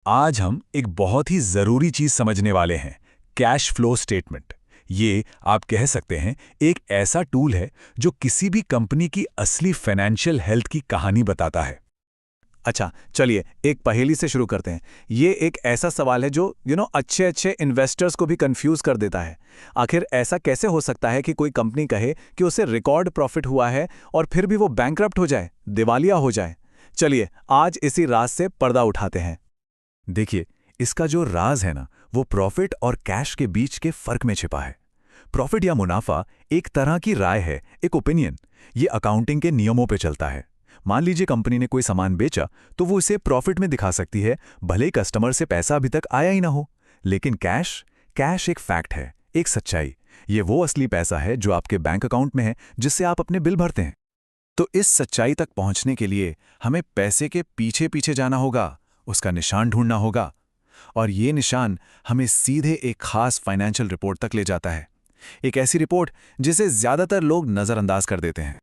आज हम एक बहुत ही ज़रूरी चीज़ समझने वाले हैं, कैश फ्लो स्टेटमेंट। ये आप कह सकते हैं एक ऐसा टूल है जो किसी भी कंपनी की असली फाइनेंशियल हेल्थ की कहानी बताता है। अच्छा, चलिए एक पहेली से शुरू करते हैं। ये एक ऐसा सवाल है जो अच्छे अच्छे इन्वेस्टर्स को भी कंफ्यूज कर देता है। आखिर ऐसा कैसे हो सकता है कि कोई कंपनी कहे कि उसे रिकॉर्ड प्रॉफिट हुआ है और फिर भी वो बैंकरप्ट हो जाए, दिवालिया हो जाए। चलिए आज इसी राज से पर्दा उठाते हैं। देखिए, इसका जो राज है ना, वो प्रॉफिट और कैश के बीच के फर्क में छिपा है। प्रॉफिट या मुनाफा एक तरह की राय है, एक ओपिनियन। ये अकाउंटिंग के नियमों पे चलता है। मान लीजिए कंपनी ने कोई सामान बेचा तो वो इसे प्रॉफिट में दिखा सकती है, भले ही कस्टमर से पैसा अभी तक आया ही ना हो। लेकिन कैश कैश एक फैक्ट है, एक सच्चाई। ये वो असली पैसा है जो आपके बैंक अकाउंट में है, जिससे आप अपने बिल भरते हैं। तो इस सच्चाई तक पहुंचने के लिए हमें पैसे के पीछे पीछे जाना होगा, उसका निशान ढूंढना होगा। और ये निशान हमें सीधे एक खास फाइनेंशियल रिपोर्ट तक ले जाता है। एक ऐसी रिपोर्ट जिसे ज्यादातर लोग नजरअंदाज कर देते हैं।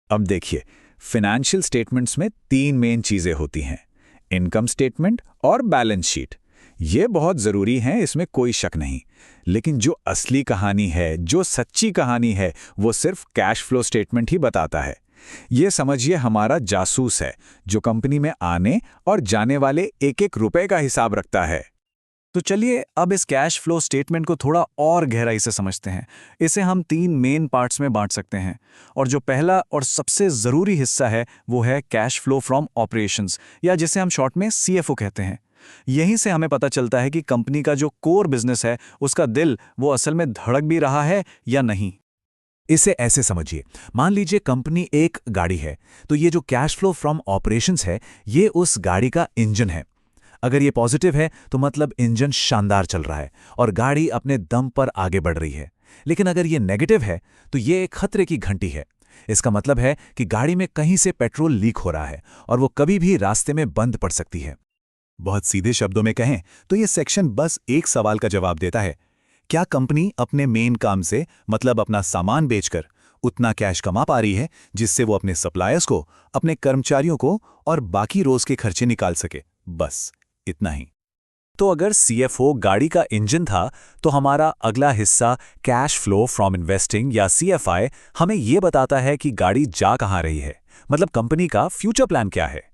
अब देखिए, फाइनेंशियल स्टेटमेंट्स में तीन मेन चीजें होती हैं, इनकम स्टेटमेंट और बैलेंस शीट। ये बहुत जरूरी हैं, इसमें कोई शक नहीं। लेकिन जो असली कहानी है, जो सच्ची कहानी है, वो सिर्फ कैश फ्लो स्टेटमेंट ही बताता है। ये समझिए हमारा जासूस है, जो कंपनी में आने और जाने वाले एक एक रुपए का हिसाब रखता है। तो चलिए अब इस कैश फ्लो स्टेटमेंट को थोड़ा और गहराई से समझते हैं। इसे हम तीन मेन पार्ट्स में बांट सकते हैं। और जो पहला और सबसे ज़रूरी हिस्सा है वो है कैश फ्लो फ्रॉम ऑपरेशंस, या जिसे हम शॉर्ट में सीएफओ कहते हैं। यहीं से हमें पता चलता है कि कंपनी का जो कोर बिजनेस है, उसका दिल वो असल में धड़क भी रहा है या नहीं। इसे ऐसे समझिए, मान लीजिए कंपनी एक गाड़ी है, तो ये जो कैश फ्लो फ्रॉम ऑपरेशंस है, ये उस गाड़ी का इंजन है। अगर ये पॉजिटिव है तो मतलब इंजन शानदार चल रहा है और गाड़ी अपने दम पर आगे बढ़ रही है। लेकिन अगर ये नेगेटिव है तो ये एक खतरे की घंटी है। इसका मतलब है कि गाड़ी में कहीं से पेट्रोल लीक हो रहा है और वो कभी भी रास्ते में बंद पड़ सकती है। बहुत सीधे शब्दों में कहें तो ये सेक्शन बस एक सवाल का जवाब देता है, क्या कंपनी अपने मेन काम से, मतलब अपना सामान बेचकर, उतना कैश कमा पा रही है जिससे वो अपने सप्लायर्स को, अपने कर्मचारियों को और बाकी रोज के खर्चे निकाल सके। बस इतना ही। तो अगर सीएफओ गाड़ी का इंजन था, तो हमारा अगला हिस्सा कैश फ्लो फ्रॉम इन्वेस्टिंग या सीएफआई हमें यह बताता है कि गाड़ी जा कहां रही है, मतलब कंपनी का फ्यूचर प्लान क्या है।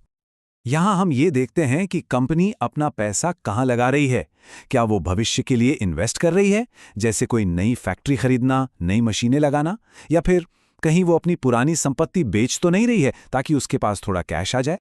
यहां हम ये देखते हैं कि कंपनी अपना पैसा कहां लगा रही है। क्या वो भविष्य के लिए इन्वेस्ट कर रही है, जैसे कोई नई फैक्ट्री खरीदना, नई मशीनें लगाना, या फिर कहीं वो अपनी पुरानी संपत्ति बेच तो नहीं रही है ताकि उसके पास थोड़ा कैश आ जाए।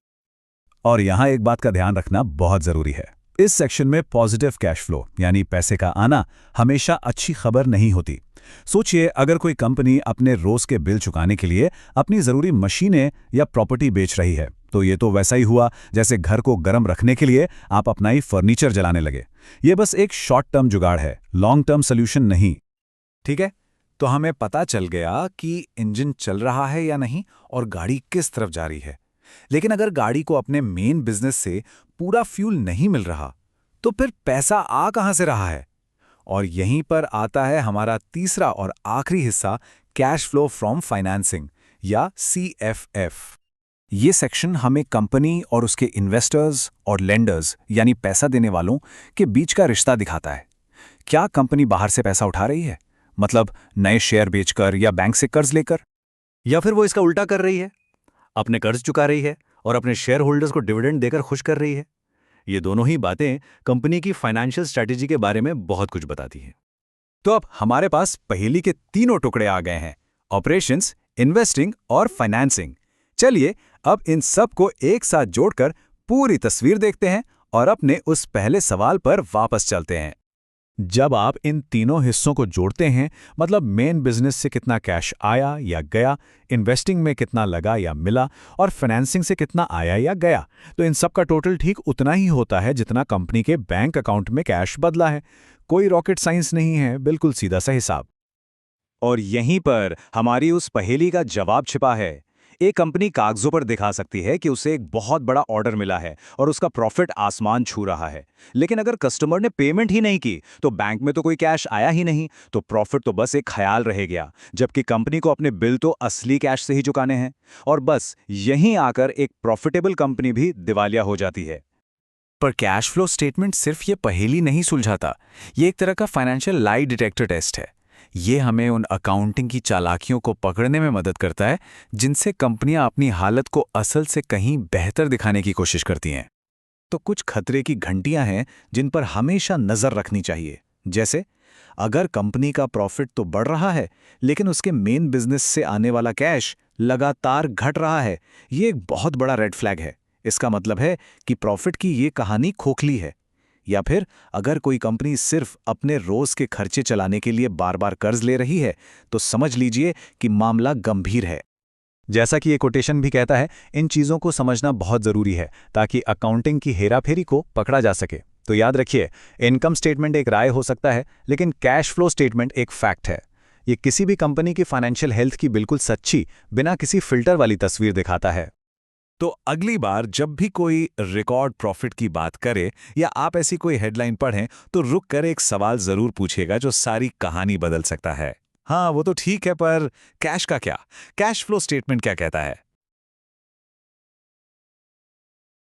और यहां एक बात का ध्यान रखना बहुत जरूरी है, इस सेक्शन में पॉजिटिव कैश फ्लो यानी पैसे का आना हमेशा अच्छी खबर नहीं होती। सोचिए, अगर कोई कंपनी अपने रोज के बिल चुकाने के लिए अपनी जरूरी मशीनें या प्रॉपर्टी बेच रही है, तो ये तो वैसा ही हुआ जैसे घर को गर्म रखने के लिए आप अपना ही फर्नीचर जलाने लगे। ये बस एक शॉर्ट टर्म जुगाड़ है, लॉन्ग टर्म सोल्यूशन नहीं। ठीक है, तो हमें पता चल गया कि इंजन चल रहा है या नहीं और गाड़ी किस तरफ जा रही है। लेकिन अगर गाड़ी को अपने मेन बिजनेस से पूरा फ्यूल नहीं मिल रहा, तो फिर पैसा आ कहां से रहा है। और यहीं पर आता है हमारा तीसरा और आखिरी हिस्सा, कैश फ्लो फ्रॉम फाइनेंसिंग या सीएफएफ। ये सेक्शन हमें कंपनी और उसके इन्वेस्टर्स और लेंडर्स यानी पैसा देने वालों के बीच का रिश्ता दिखाता है। क्या कंपनी बाहर से पैसा उठा रही है, मतलब नए शेयर बेचकर या बैंक से कर्ज लेकर, या फिर वो इसका उल्टा कर रही है, अपने कर्ज चुका रही है और अपने शेयर होल्डर्स को डिविडेंड देकर खुश कर रही है। ये दोनों ही बातें कंपनी की फाइनेंशियल स्ट्रैटेजी के बारे में बहुत कुछ बताती हैं। तो अब हमारे पास पहेली के तीनों टुकड़े आ गए हैं, ऑपरेशंस, इन्वेस्टिंग और फाइनेंसिंग। चलिए अब इन सब को एक साथ जोड़कर पूरी तस्वीर देखते हैं और अपने उस पहले सवाल पर वापस चलते हैं। जब आप इन तीनों हिस्सों को जोड़ते हैं, मतलब मेन बिजनेस से कितना कैश आया या गया, इन्वेस्टिंग में कितना लगा या मिला, और फाइनेंसिंग से कितना आया या गया, तो इन सब का टोटल ठीक उतना ही होता है जितना कंपनी के बैंक अकाउंट में कैश बदला है। कोई रॉकेट साइंस नहीं है, बिल्कुल सीधा सा हिसाब। और यहीं पर हमारी उस पहेली का जवाब छिपा है। एक कंपनी कागजों पर दिखा सकती है कि उसे एक बहुत बड़ा ऑर्डर मिला है और उसका प्रॉफिट आसमान छू रहा है, लेकिन अगर कस्टमर ने पेमेंट ही नहीं की तो बैंक में तो कोई कैश आया ही नहीं, तो प्रॉफिट तो बस एक ख्याल रह गया, जबकि कंपनी को अपने बिल तो असली कैश से ही चुकाने हैं। और बस यहीं आकर एक प्रॉफिटेबल कंपनी भी दिवालिया हो जाती है। पर कैश फ्लो स्टेटमेंट सिर्फ ये पहेली नहीं सुलझाता, ये एक तरह का फाइनेंशियल लाई डिटेक्टर टेस्ट है। ये हमें उन अकाउंटिंग की चालाकियों को पकड़ने में मदद करता है जिनसे कंपनियां अपनी हालत को असल से कहीं बेहतर दिखाने की कोशिश करती हैं। तो कुछ खतरे की घंटियां हैं जिन पर हमेशा नजर रखनी चाहिए। जैसे अगर कंपनी का प्रॉफिट तो बढ़ रहा है लेकिन उसके मेन बिजनेस से आने वाला कैश लगातार घट रहा है, ये एक बहुत बड़ा रेड फ्लैग है। इसका मतलब है कि प्रॉफिट की ये कहानी खोखली है। या फिर अगर कोई कंपनी सिर्फ अपने रोज के खर्चे चलाने के लिए बार बार कर्ज ले रही है, तो समझ लीजिए कि मामला गंभीर है। जैसा कि ये कोटेशन भी कहता है, इन चीज़ों को समझना बहुत ज़रूरी है ताकि अकाउंटिंग की हेराफेरी को पकड़ा जा सके। तो याद रखिए, इनकम स्टेटमेंट एक राय हो सकता है, लेकिन कैश फ्लो स्टेटमेंट एक फैक्ट है। ये किसी भी कंपनी की फाइनेंशियल हेल्थ की बिल्कुल सच्ची, बिना किसी फिल्टर वाली तस्वीर दिखाता है। तो अगली बार जब भी कोई रिकॉर्ड प्रॉफिट की बात करे या आप ऐसी कोई हेडलाइन पढ़ें, तो रुक कर एक सवाल जरूर पूछिएगा जो सारी कहानी बदल सकता है। हाँ, वो तो ठीक है, पर कैश का क्या? कैश फ्लो स्टेटमेंट क्या कहता है?